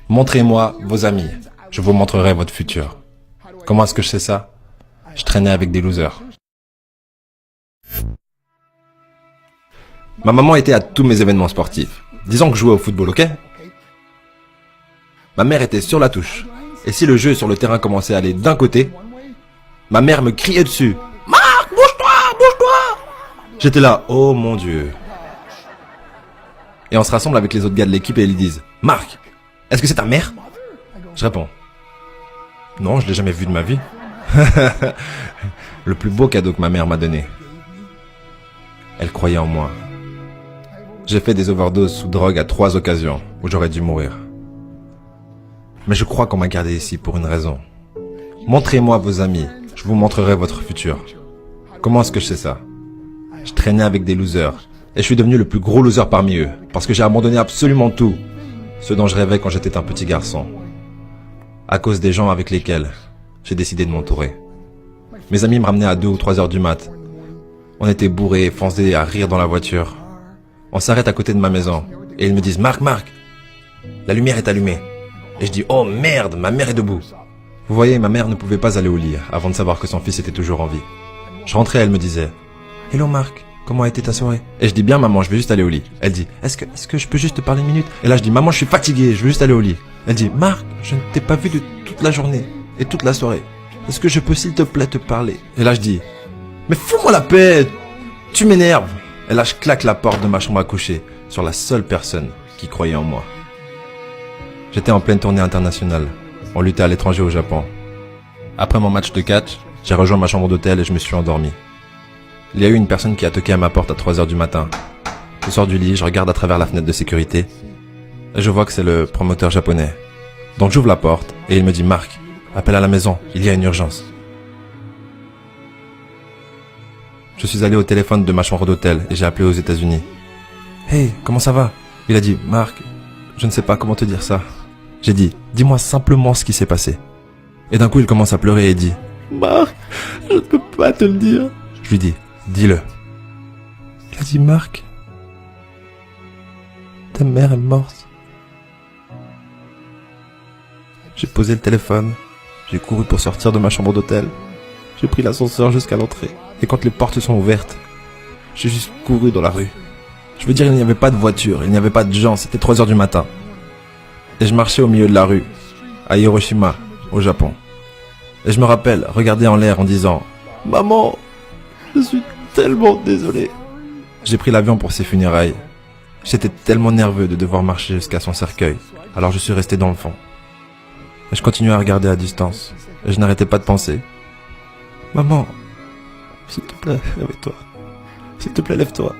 Montrez-moi vos amis. Je vous montrerai votre futur. Comment est-ce que je sais ça? Je traînais avec des losers. Ma maman était à tous mes événements sportifs. Disons que je jouais au football, ok? Ma mère était sur la touche. Et si le jeu sur le terrain commençait à aller d'un côté, ma mère me criait dessus. Marc, bouge-toi, bouge-toi! J'étais là, oh mon Dieu. Et on se rassemble avec les autres gars de l'équipe et ils disent, Marc, est-ce que c'est ta mère? Je réponds, non, je l'ai jamais vue de ma vie. Le plus beau cadeau que ma mère m'a donné. Elle croyait en moi. J'ai fait des overdoses sous drogue à 3 occasions où j'aurais dû mourir. Mais je crois qu'on m'a gardé ici pour une raison. Montrez-moi vos amis, je vous montrerai votre futur. Comment est-ce que je sais ça? Je traînais avec des losers et je suis devenu le plus gros loser parmi eux parce que j'ai abandonné absolument tout, ce dont je rêvais quand j'étais un petit garçon, à cause des gens avec lesquels j'ai décidé de m'entourer. Mes amis me ramenaient à 2 ou 3 heures du mat. On était bourrés, foncés à rire dans la voiture. On s'arrête à côté de ma maison et ils me disent « Marc, la lumière est allumée ». Et je dis « Oh merde, ma mère est debout ». Vous voyez, ma mère ne pouvait pas aller au lit avant de savoir que son fils était toujours en vie. Je rentrais, elle me disait « Hello Marc, comment a été ta soirée ?» Et je dis « Bien maman, je vais juste aller au lit ». Elle dit « Est-ce que je peux juste te parler une minute ?» Et là je dis « Maman, je suis fatigué, je veux juste aller au lit ». Elle dit « Marc, je ne t'ai pas vu de toute la journée et toute la soirée. Est-ce que je peux s'il te plaît te parler ?» Et là je dis « Mais fous-moi la paix, tu m'énerves !» Et là je claque la porte de ma chambre à coucher sur la seule personne qui croyait en moi. J'étais en pleine tournée internationale. On luttait à l'étranger au Japon. Après mon match de catch, j'ai rejoint ma chambre d'hôtel et je me suis endormi. Il y a eu une personne qui a toqué à ma porte à 3 heures du matin. Je sors du lit, je regarde à travers la fenêtre de sécurité et je vois que c'est le promoteur japonais. Donc j'ouvre la porte et il me dit « Marc, appelle à la maison, il y a une urgence ». Je suis allé au téléphone de ma chambre d'hôtel et j'ai appelé aux États-Unis. « Hey, comment ça va ?» Il a dit « Marc, je ne sais pas comment te dire ça. » J'ai dit « Dis-moi simplement ce qui s'est passé. » Et d'un coup, il commence à pleurer et dit « Marc, je ne peux pas te le dire. » Je lui dis « Dis-le. » Il a dit « Marc, ta mère est morte. » J'ai posé le téléphone. J'ai couru pour sortir de ma chambre d'hôtel. J'ai pris l'ascenseur jusqu'à l'entrée. Et quand les portes sont ouvertes, j'ai juste couru dans la rue. Je veux dire, il n'y avait pas de voiture, il n'y avait pas de gens, c'était 3 heures du matin. Et je marchais au milieu de la rue, à Hiroshima, au Japon. Et je me rappelle regarder en l'air en disant « Maman, je suis tellement désolé. » J'ai pris l'avion pour ses funérailles. J'étais tellement nerveux de devoir marcher jusqu'à son cercueil, alors je suis resté dans le fond. Et je continuais à regarder à distance, et je n'arrêtais pas de penser « Maman, s'il te plaît, lève-toi. S'il te plaît, lève-toi. »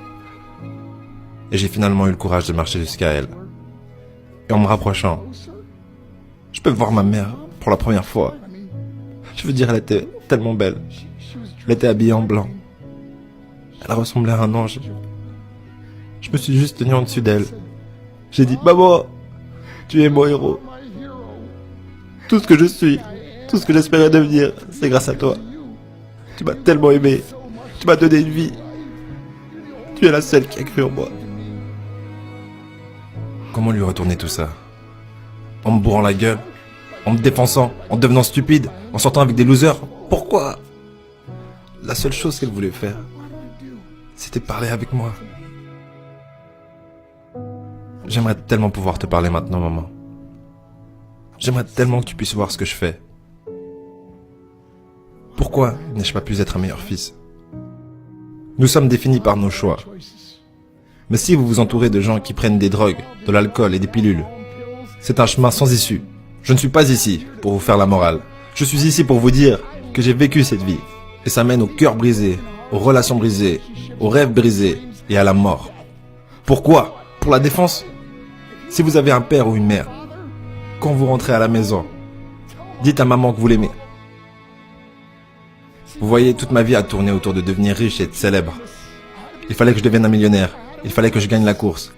Et j'ai finalement eu le courage de marcher jusqu'à elle. Et en me rapprochant, je peux voir ma mère pour la première fois. Je veux dire, elle était tellement belle. Elle était habillée en blanc. Elle ressemblait à un ange. Je me suis juste tenu en dessus d'elle. J'ai dit, maman, tu es mon héros. Tout ce que je suis, tout ce que j'espérais devenir, c'est grâce à toi. Tu m'as tellement aimé. Tu m'as donné une vie. Tu es la seule qui a cru en moi. Comment lui retourner tout ça? En me bourrant la gueule? En me défonçant? En devenant stupide? En sortant avec des losers? Pourquoi? La seule chose qu'elle voulait faire, c'était parler avec moi. J'aimerais tellement pouvoir te parler maintenant, maman. J'aimerais tellement que tu puisses voir ce que je fais. Pourquoi n'ai-je pas pu être un meilleur fils? Nous sommes définis par nos choix. Mais si vous vous entourez de gens qui prennent des drogues, de l'alcool et des pilules, c'est un chemin sans issue. Je ne suis pas ici pour vous faire la morale. Je suis ici pour vous dire que j'ai vécu cette vie. Et ça mène au cœur brisé, aux relations brisées, aux rêves brisés et à la mort. Pourquoi? Pour la défense? Si vous avez un père ou une mère, quand vous rentrez à la maison, dites à maman que vous l'aimez. Vous voyez, toute ma vie a tourné autour de devenir riche et être célèbre. Il fallait que je devienne un millionnaire. Il fallait que je gagne la course.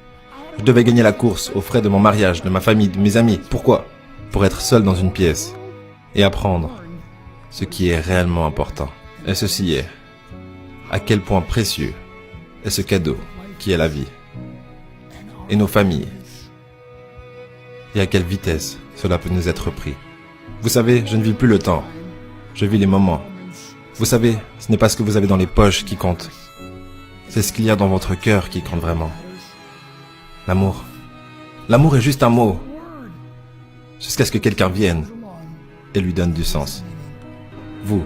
Je devais gagner la course aux frais de mon mariage, de ma famille, de mes amis. Pourquoi? Pour être seul dans une pièce et apprendre ce qui est réellement important. Et ceci est à quel point précieux est ce cadeau qui est la vie et nos familles et à quelle vitesse cela peut nous être pris. Vous savez, je ne vis plus le temps. Je vis les moments. Vous savez, ce n'est pas ce que vous avez dans les poches qui compte. C'est ce qu'il y a dans votre cœur qui compte vraiment. L'amour. L'amour est juste un mot. Jusqu'à ce que quelqu'un vienne et lui donne du sens. Vous,